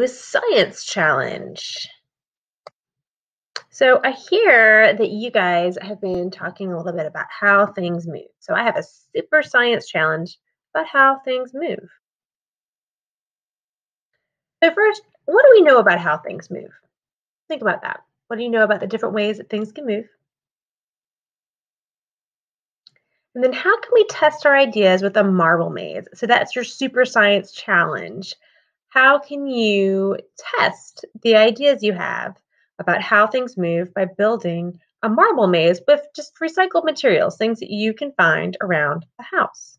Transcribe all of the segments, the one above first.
a science challenge. So I hear that you guys have been talking a little bit about how things move. So I have a super science challenge about how things move. So first, what do we know about how things move? Think about that. What do you know about the different ways that things can move? And then how can we test our ideas with a marble maze? So that's your super science challenge. How can you test the ideas you have about how things move by building a marble maze with just recycled materials, things that you can find around the house?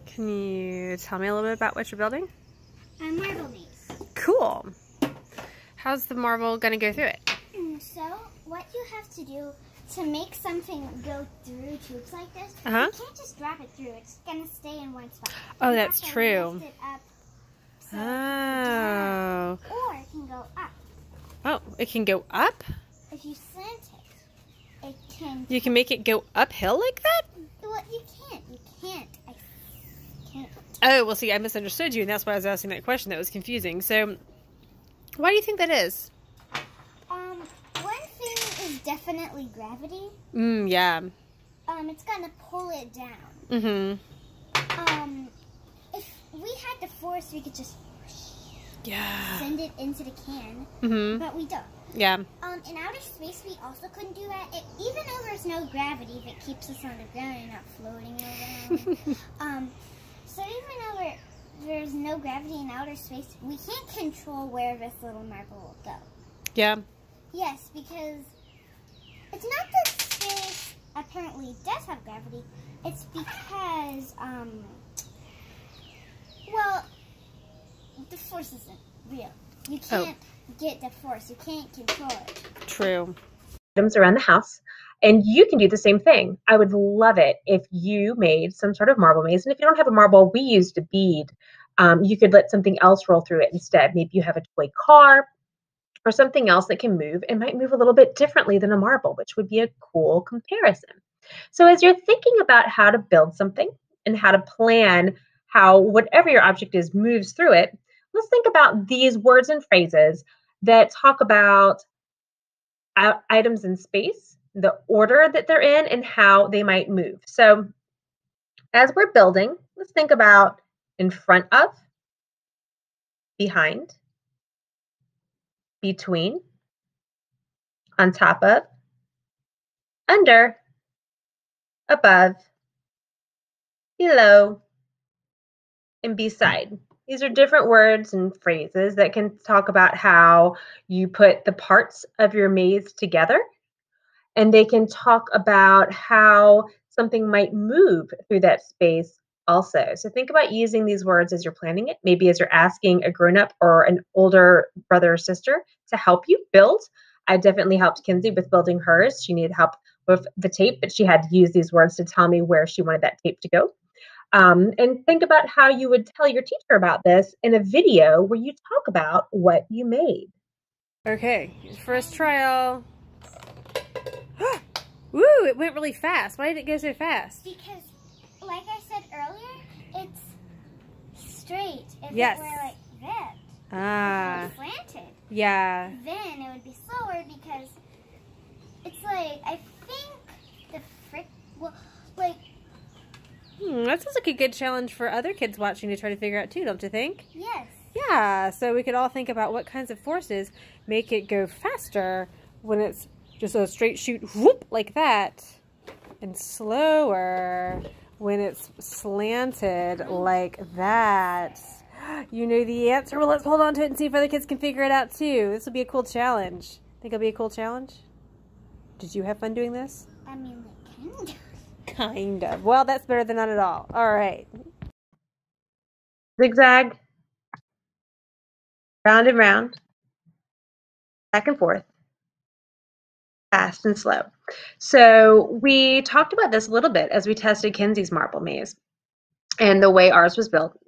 Can you tell me a little bit about what you're building? A marble maze. Cool. How's the marble going to go through it? So, what you have to do to make something go through tubes like this, you can't just drop it through. It's going to stay in one spot. Oh, you that's have to true. Lift it up so or it can go up. Oh, it can go up? If you slant it, it can... You can make it go uphill like that? Well, you can't. You can't. I can't. Oh, well, see, I misunderstood you, and that's why I was asking that question. That was confusing. So, why do you think that is? One thing is definitely gravity. Yeah. It's gonna pull it down. If we had the force, we could just send it into the can. But we don't. Yeah. In outer space, we also couldn't do that. Even though there's no gravity, if it keeps us on the ground and not floating around. So even though there's no gravity in outer space, we can't control where this little marble will go. Yeah. Yes, because it's not that space apparently does have gravity. It's because, well, the force isn't real. You can't get the force. You can't control it. True. Items around the house, and you can do the same thing. I would love it if you made some sort of marble maze. And if you don't have a marble, we used a bead. You could let something else roll through it instead. Maybe you have a toy car or something else that can move and might move a little bit differently than a marble, which would be a cool comparison. So as you're thinking about how to build something and how to plan how whatever your object is moves through it, let's think about these words and phrases that talk about items in space, the order that they're in, and how they might move. So as we're building, let's think about in front of, behind, between, on top of, under, above, below, and beside. These are different words and phrases that can talk about how you put the parts of your maze together, and they can talk about how something might move through that space also. So think about using these words as you're planning it, maybe as you're asking a grown-up or an older brother or sister to help you build. I definitely helped Kinsey with building hers. She needed help with the tape, but she had to use these words to tell me where she wanted that tape to go. And think about how you would tell your teacher about this in a video where you talk about what you made. Okay, first trial. Woo, it went really fast. Why did it go so fast? Because, like I said earlier, it's straight. If Yes. it were like that, Ah. if it was slanted, Yeah. then it would be slower because it's like, I think the That sounds like a good challenge for other kids watching to try to figure out too, don't you think? yes. Yeah, so we could all think about what kinds of forces make it go faster when it's just a straight shoot whoop like that, and slower when it's slanted like that. You know the answer. Well, let's hold on to it and see if other kids can figure it out too. This will be a cool challenge. Think it'll be a cool challenge? Did you have fun doing this? I mean, like, kind of. Kind of. Well, that's better than none at all. All right. Zigzag, round and round, back and forth, fast and slow. So we talked about this a little bit as we tested Kinsey's marble maze. And the way ours was built,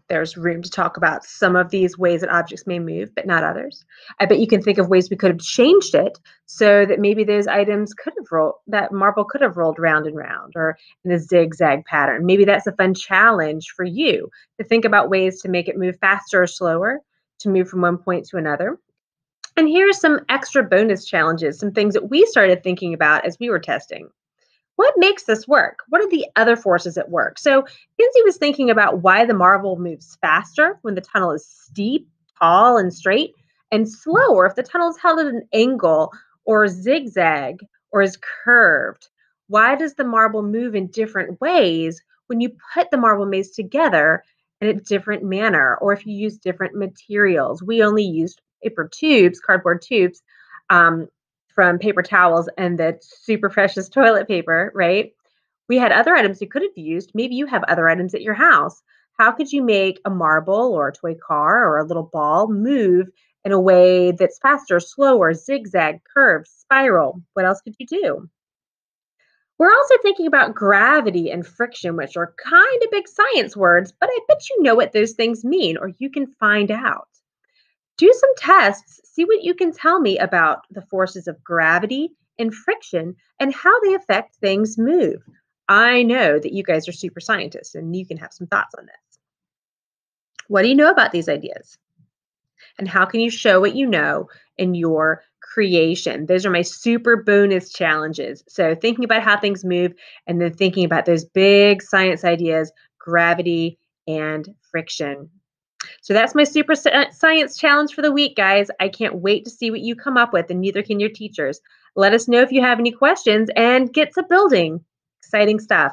there's room to talk about some of these ways that objects may move, but not others. I bet you can think of ways we could have changed it so that maybe those items that marble could have rolled round and round or in a zigzag pattern. Maybe that's a fun challenge for you to think about ways to make it move faster or slower, to move from one point to another. And here are some extra bonus challenges, some things that we started thinking about as we were testing. What makes this work? What are the other forces at work? So Kinsey was thinking about why the marble moves faster when the tunnel is steep, tall, and straight, and slower if the tunnel is held at an angle or zigzag or is curved. Why does the marble move in different ways when you put the marble maze together in a different manner or if you use different materials? We only used paper tubes, cardboard tubes, from paper towels and the super precious toilet paper, right? We had other items you could have used. Maybe you have other items at your house. How could you make a marble or a toy car or a little ball move in a way that's faster, slower, zigzag, curved, spiral? What else could you do? We're also thinking about gravity and friction, which are kind of big science words, but I bet you know what those things mean, or you can find out. Do some tests, see what you can tell me about the forces of gravity and friction and how they affect things move. I know that you guys are super scientists and you can have some thoughts on this. What do you know about these ideas? And how can you show what you know in your creation? Those are my super bonus challenges. So thinking about how things move and then thinking about those big science ideas, gravity and friction. So that's my super science challenge for the week, guys. I can't wait to see what you come up with, and neither can your teachers. Let us know if you have any questions and get to building. Exciting stuff.